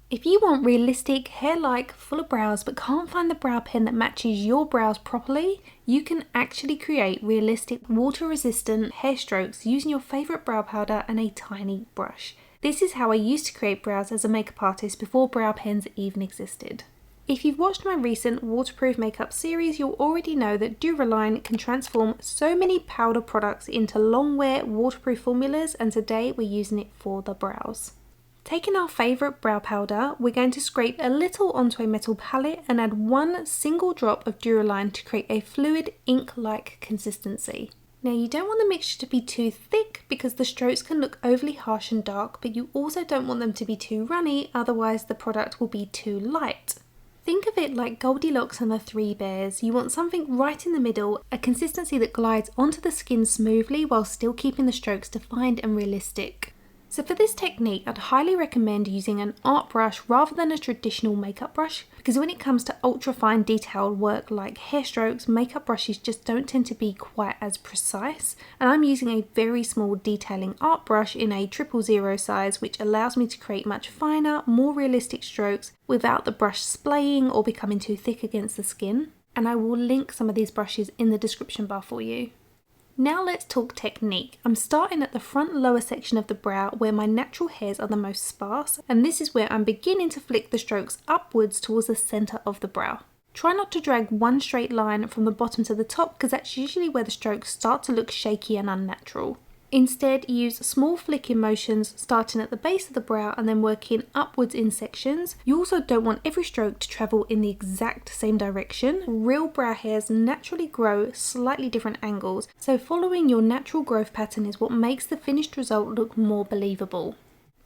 If you want realistic, hair-like, fuller brows but can't find the brow pen that matches your brows properly, you can actually create realistic water-resistant hair strokes using your favourite brow powder and a tiny brush. This is how I used to create brows as a makeup artist before brow pens even existed. If you've watched my recent waterproof makeup series, you'll already know that Duraline can transform so many powder products into long-wear waterproof formulas, and today we're using it for the brows. Taking our favourite brow powder, we're going to scrape a little onto a metal palette and add one single drop of Duraline to create a fluid ink-like consistency. Now you don't want the mixture to be too thick because the strokes can look overly harsh and dark, but you also don't want them to be too runny, otherwise the product will be too light. Think of it like Goldilocks and the Three Bears. You want something right in the middle, a consistency that glides onto the skin smoothly while still keeping the strokes defined and realistic. So for this technique, I'd highly recommend using an art brush rather than a traditional makeup brush, because when it comes to ultra fine detailed work like hair strokes, makeup brushes just don't tend to be quite as precise, and I'm using a very small detailing art brush in a 000 size, which allows me to create much finer, more realistic strokes without the brush splaying or becoming too thick against the skin, and I will link some of these brushes in the description bar for you. Now let's talk technique. I'm starting at the front lower section of the brow where my natural hairs are the most sparse, and this is where I'm beginning to flick the strokes upwards towards the centre of the brow. Try not to drag one straight line from the bottom to the top because that's usually where the strokes start to look shaky and unnatural. Instead, use small flicking motions starting at the base of the brow and then working upwards in sections. You also don't want every stroke to travel in the exact same direction. Real brow hairs naturally grow slightly different angles, so following your natural growth pattern is what makes the finished result look more believable.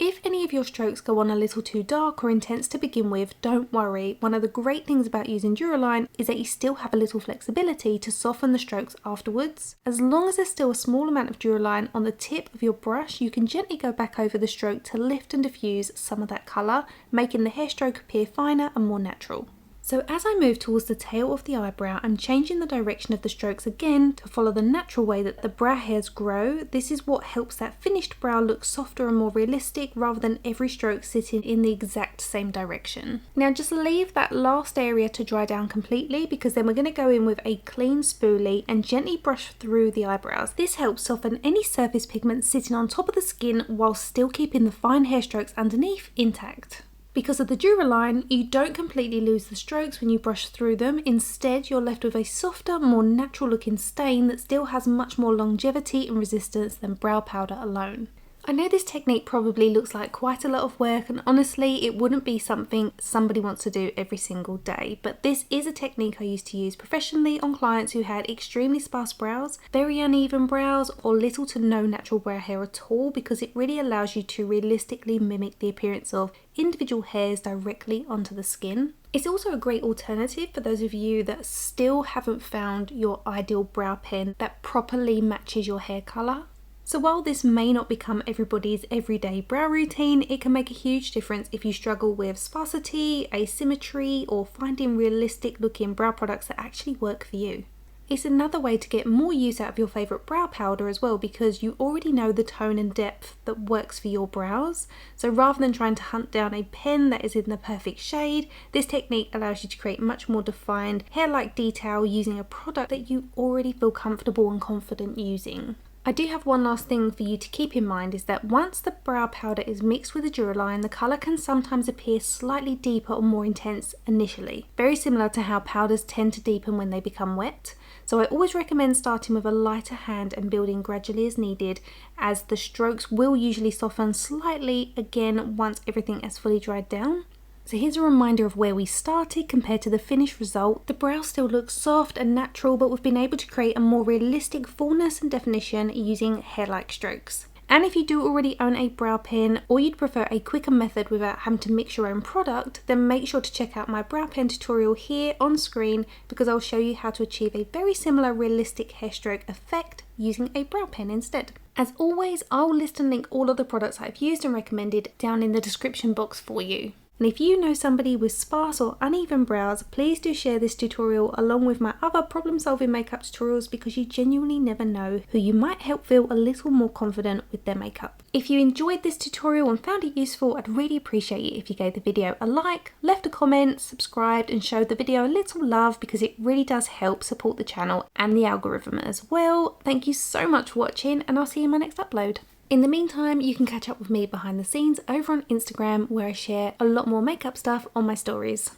If any of your strokes go on a little too dark or intense to begin with, don't worry. One of the great things about using Duraline is that you still have a little flexibility to soften the strokes afterwards. As long as there's still a small amount of Duraline on the tip of your brush, you can gently go back over the stroke to lift and diffuse some of that colour, making the hair stroke appear finer and more natural. So as I move towards the tail of the eyebrow, I'm changing the direction of the strokes again to follow the natural way that the brow hairs grow. This is what helps that finished brow look softer and more realistic rather than every stroke sitting in the exact same direction. Now just leave that last area to dry down completely, because then we're going to go in with a clean spoolie and gently brush through the eyebrows. This helps soften any surface pigment sitting on top of the skin while still keeping the fine hair strokes underneath intact. Because of the Duraline, you don't completely lose the strokes when you brush through them. Instead, you're left with a softer, more natural looking stain that still has much more longevity and resistance than brow powder alone. I know this technique probably looks like quite a lot of work, and honestly it wouldn't be something somebody wants to do every single day, but this is a technique I used to use professionally on clients who had extremely sparse brows, very uneven brows, or little to no natural brow hair at all, because it really allows you to realistically mimic the appearance of individual hairs directly onto the skin. It's also a great alternative for those of you that still haven't found your ideal brow pen that properly matches your hair colour. So while this may not become everybody's everyday brow routine, it can make a huge difference if you struggle with sparsity, asymmetry, or finding realistic looking brow products that actually work for you. It's another way to get more use out of your favourite brow powder as well, because you already know the tone and depth that works for your brows. So rather than trying to hunt down a pen that is in the perfect shade, this technique allows you to create much more defined hair-like detail using a product that you already feel comfortable and confident using. I do have one last thing for you to keep in mind, is that once the brow powder is mixed with the Duraline, the colour can sometimes appear slightly deeper or more intense initially, very similar to how powders tend to deepen when they become wet. So I always recommend starting with a lighter hand and building gradually as needed, as the strokes will usually soften slightly again once everything has fully dried down. So here's a reminder of where we started compared to the finished result. The brow still looks soft and natural, but we've been able to create a more realistic fullness and definition using hair-like strokes. And if you do already own a brow pen, or you'd prefer a quicker method without having to mix your own product, then make sure to check out my brow pen tutorial here on screen, because I'll show you how to achieve a very similar realistic hair stroke effect using a brow pen instead. As always, I'll list and link all of the products I've used and recommended down in the description box for you. And if you know somebody with sparse or uneven brows, please do share this tutorial along with my other problem solving makeup tutorials, because you genuinely never know who you might help feel a little more confident with their makeup. If you enjoyed this tutorial and found it useful, I'd really appreciate it if you gave the video a like, left a comment, subscribed and showed the video a little love, because it really does help support the channel and the algorithm as well. Thank you so much for watching, and I'll see you in my next upload. In the meantime, you can catch up with me behind the scenes over on Instagram, where I share a lot more makeup stuff on my stories.